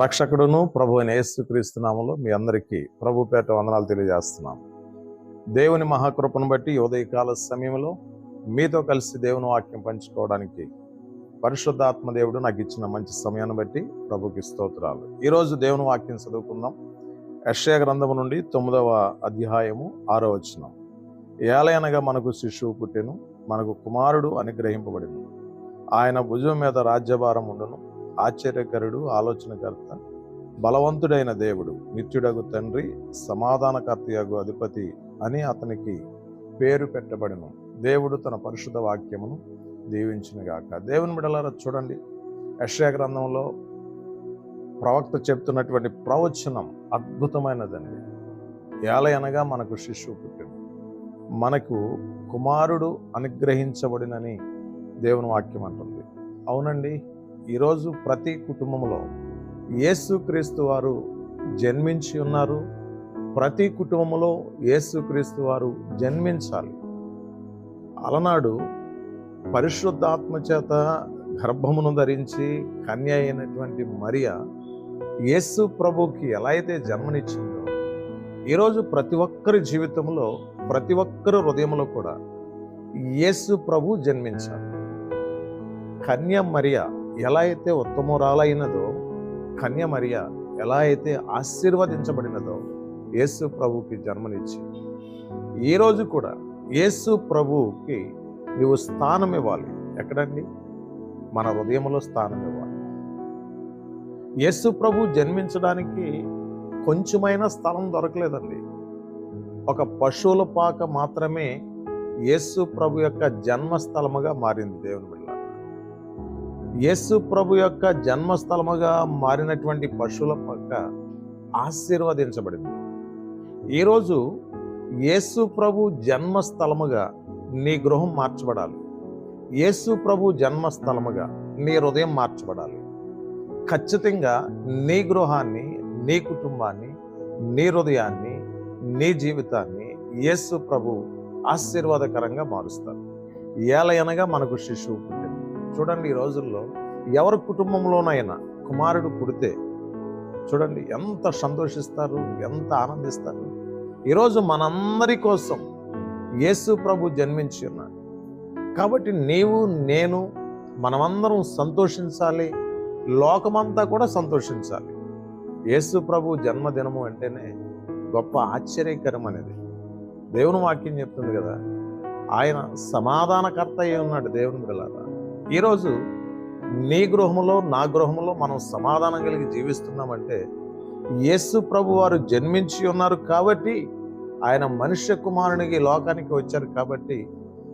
రక్షకుడును ప్రభు అయిన యేసుక్రీస్తు నామములో మీ అందరికీ ప్రభు పేట వందనాలు తెలియజేస్తున్నాం. దేవుని మహాకృపను బట్టి ఉదయకాల సమయంలో మీతో కలిసి దేవుని వాక్యం పంచుకోవడానికి పరిశుద్ధాత్మ దేవుడు నాకు ఇచ్చిన మంచి సమయాన్ని బట్టి ప్రభుకి స్తోత్రాలు. ఈరోజు దేవుని వాక్యం చదువుకుందాం. యెషయా గ్రంథము నుండి 9వ అధ్యాయము 6వ వచనం. ఏలయనగా మనకు శిశువు పుట్టెను, మనకు కుమారుడు అనుగ్రహింపబడెను, ఆయన భుజం మీద రాజ్యభారం ఉండును, ఆశ్చర్యకరుడు, ఆలోచనకర్త, బలవంతుడైన దేవుడు, నిత్యుడగు తండ్రి, సమాధానకర్తయగు అధిపతి అని అతనికి పేరు పెట్టబడెను. దేవుడు తన పరిశుద్ధ వాక్యమును దీవించునుగాక. దేవుని బిడ్డలారా చూడండి, యెషయా గ్రంథంలో ప్రవక్త చెప్తున్నటువంటి ప్రవచనం అద్భుతమైనదండి. ఏలయనగా మనకు శిశువు పుట్టెను, మనకు కుమారుడు అనుగ్రహించబడినని దేవుని వాక్యం అంటుంది. అవునండి, ఈరోజు ప్రతి కుటుంబంలో యేసుక్రీస్తు వారు జన్మించి ఉన్నారు. ప్రతి కుటుంబంలో యేసుక్రీస్తు వారు జన్మించాలి. అలనాడు పరిశుద్ధాత్మ చేత గర్భమును ధరించి కన్య అయినటువంటి మరియ యేసు ప్రభుకి ఎలా అయితే జన్మనిచ్చిందో, ఈరోజు ప్రతి ఒక్కరి జీవితంలో, ప్రతి ఒక్కరి హృదయంలో కూడా యేసు ప్రభు జన్మించాలి. కన్య మరియ ఎలా అయితే ఉత్తమురాలైనదో, కన్య మరియ ఎలా అయితే ఆశీర్వదించబడినదో యేసు ప్రభుకి జన్మనిచ్చి, ఈరోజు కూడా యేసు ప్రభుకి నువ్వు స్థానం ఇవ్వాలి. ఎక్కడండి? మన హృదయంలో స్థానం ఇవ్వాలి. యేసు ప్రభు జన్మించడానికి కొంచెమైన స్థలం దొరకలేదండి. ఒక పశువుల పాక మాత్రమే యేసు ప్రభు యొక్క జన్మస్థలముగా మారింది. దేవుని బిడ్డ, యేసు ప్రభు యొక్క జన్మస్థలముగా మారినటువంటి పశువుల పాక ఆశీర్వదించబడింది. ఈరోజు యేసు ప్రభు జన్మస్థలముగా నీ గృహం మార్చబడాలి. యేసు ప్రభు జన్మస్థలముగా నీ హృదయం మార్చబడాలి. ఖచ్చితంగా నీ గృహాన్ని, నీ కుటుంబాన్ని, నీ హృదయాన్ని, నీ జీవితాన్ని యేసు ప్రభు ఆశీర్వాదకరంగా మారుస్తారు. ఏలయనగా మనకు శిశువు పుట్టింది. చూడండి, ఈ రోజుల్లో ఎవరి కుటుంబంలోనైనా కుమారుడు పుడితే చూడండి ఎంత సంతోషిస్తారు, ఎంత ఆనందిస్తారు. ఈరోజు మనందరి కోసం యేసు ప్రభు జన్మించి ఉన్నాడు. కాబట్టి నీవు, నేను, మనమందరం సంతోషించాలి. లోకమంతా కూడా సంతోషించాలి. యేసు ప్రభు జన్మదినము అంటేనే గొప్ప ఆశ్చర్యకరం అనేది దేవుని వాక్యం చెప్తుంది కదా. ఆయన సమాధానకర్త అయి ఉన్నాడు. దేవుని బిడ్డలారా, ఈరోజు నీ గృహంలో, నా గృహంలో మనం సమాధానం కలిగి జీవిస్తున్నామంటే యేసు ప్రభు వారు జన్మించి ఉన్నారు కాబట్టి, ఆయన మనుష్య కుమారునికి లోకానికి వచ్చారు కాబట్టి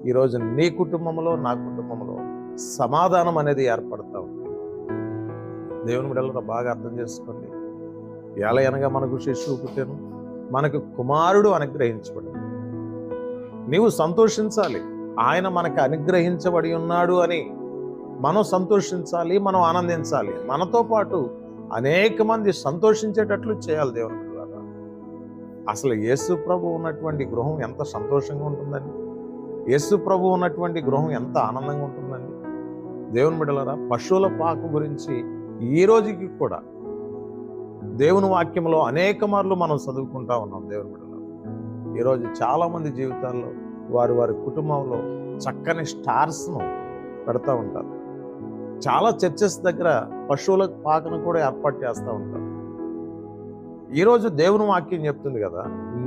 ఈరోజు నీ కుటుంబంలో, నా కుటుంబంలో సమాధానం అనేది ఏర్పడతా ఉంది. దేవుని బిడ్డలారా, బాగా అర్థం చేసుకోండి. ఏలయనగా మనకు శిశువు పుట్టెను, మనకు కుమారుడు అనుగ్రహించబడి. నీవు సంతోషించాలి. ఆయన మనకు అనుగ్రహించబడి ఉన్నాడు అని మనం సంతోషించాలి, మనం ఆనందించాలి. మనతో పాటు అనేక మంది సంతోషించేటట్లు చేయాలి. దేవుని బిడ్డలారా, అసలు యేసు ప్రభు ఉన్నటువంటి గృహం ఎంత సంతోషంగా ఉంటుందండి. యేసు ప్రభు ఉన్నటువంటి గృహం ఎంత ఆనందంగా ఉంటుందండి. దేవుని బిడ్డలారా, పశువుల పాక గురించి ఈ రోజుకి కూడా దేవుని వాక్యంలో అనేక మార్లు మనం చదువుకుంటా ఉన్నాం. దేవుని బిడ్డలారా, ఈరోజు చాలామంది జీవితాల్లో వారి వారి కుటుంబంలో చక్కని స్టార్స్ను పెడతా ఉంటారు. చాలా చర్చెస్ దగ్గర పశువుల పాకను కూడా ఏర్పాటు చేస్తూ ఉంటారు. ఈరోజు దేవుని వాక్యం చెప్తుంది కదా,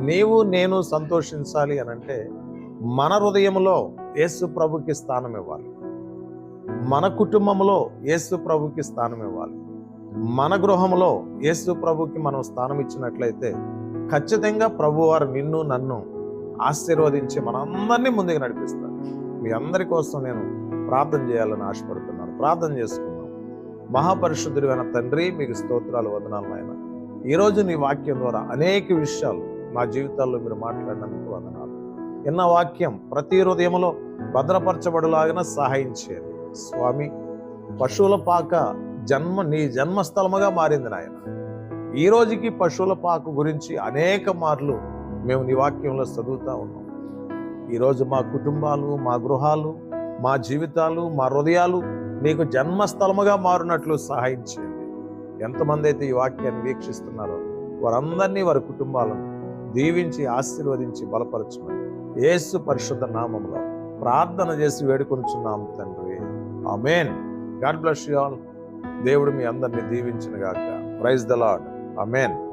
నీవు, నేను సంతోషించాలి అని అంటే మన హృదయంలో యేసు ప్రభుకి స్థానం ఇవ్వాలి. మన కుటుంబంలో యేసు ప్రభుకి స్థానం ఇవ్వాలి. మన గృహంలో యేసు ప్రభుకి మనం స్థానం ఇచ్చినట్లయితే ఖచ్చితంగా ప్రభువారు నిన్ను, నన్ను ఆశీర్వదించి మనందరినీ ముందుకు నడిపిస్తారు. మీ అందరి కోసం నేను ప్రార్థన చేయాలని ఆశపడుతున్నాను. ప్రార్థన చేసుకుందాం. మహాపరిశుద్ధుడైన తండ్రి, మీకు స్తోత్రాలు, వందనాలు నాయన. ఈరోజు నీ వాక్యం ద్వారా అనేక విషయాలు మా జీవితాల్లో మీరు మాట్లాడినందుకు వందనాలు. ఎన్న వాక్యం ప్రతి హృదయంలో భద్రపరచబడులాగిన సహాయం చేయండి స్వామి. పశువుల పాక నీ జన్మస్థలముగా మారింది నాయన. ఈ రోజుకి పశువుల పాక గురించి అనేక మార్లు మేము నీ వాక్యంలో చదువుతూ ఉన్నాం. ఈరోజు మా కుటుంబాలు, మా గృహాలు, మా జీవితాలు, మా హృదయాలు నీకు జన్మస్థలముగా మారునట్లు సహాయం చేయండి. ఎంతమంది అయితే ఈ వాక్యాన్ని వీక్షిస్తున్నారో వారందరినీ వారి కుటుంబాలను దీవించి ఆశీర్వదించి బలపరచమని యేసు పరిశుద్ధ నామములో ప్రార్థన చేసి వేడుకొనుచున్నాము తండ్రి. Amen. God bless you all. దేవుడు మీ అందరినీ దీవించును గాక. Praise the Lord. ఆమేన్.